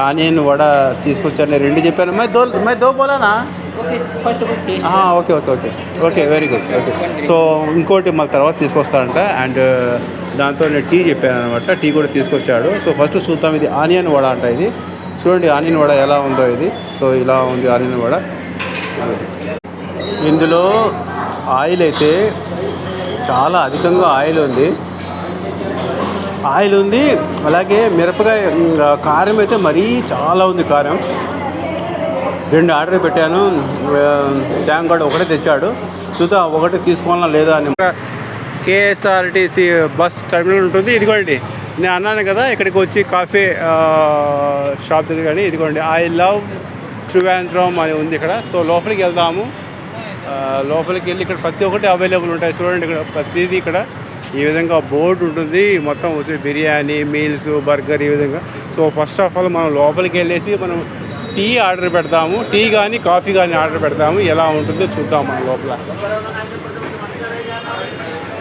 Onion vada తీసుకొచ్చాను. నేను 2 చెప్పాను. మై దో బోలానా? Okay okay okay okay very good. Okay, so ఇంకోటి మళ్ళీ తర్వాత తీసుకొస్తాడంట. అండ్ దాంతో నేను టీ చెప్పాను అనమాట. టీ కూడా తీసుకొచ్చాడు. సో ఫస్ట్ చూద్దాం. ఇది ఆనియన్ వడ అంట. ఇది చూడండి ఆనియన్ వడ ఎలా ఉందో ఇది. సో ఇలా ఉంది ఆనియన్ వడ. ఇందులో ఆయిల్ అయితే చాలా అధికంగా ఆయిల్ ఉంది. అలాగే మిరపకాయ కారం అయితే మరీ చాలా ఉంది కారం. 2 ఆర్డర్ పెట్టాను. ట్యాంక్ గార్డ్ ఒకటే తెచ్చాడు. చూద్దాం ఒకటి తీసుకోవాలా లేదా అని. కేఎస్ఆర్టీసీ బస్ టర్మినల్ ఉంటుంది. ఇదిగోండి నేను అన్నాను కదా ఇక్కడికి వచ్చి కాఫీ షాప్ దగ్గర. కానీ ఇదిగోండి ఐ లవ్ ట్రివాండ్రమ్ అని ఉంది ఇక్కడ. సో లోపలికి వెళ్దాము. లోపలికి వెళ్ళి ఇక్కడ ప్రతి ఒక్కటి అవైలబుల్ ఉంటాయి. చూడండి ఇక్కడ ప్రతిదీ ఇక్కడ ఈ విధంగా బోర్డు ఉంటుంది. మొత్తం బిర్యానీ, మీల్స్, బర్గర్ ఈ విధంగా. సో ఫస్ట్ ఆఫ్ ఆల్ మనం లోపలికి వెళ్ళేసి మనం టీ ఆర్డర్ పెడతాము. టీ కానీ కాఫీ కానీ ఆర్డర్ పెడతాము. ఎలా ఉంటుందో చూద్దాం మనం లోపల.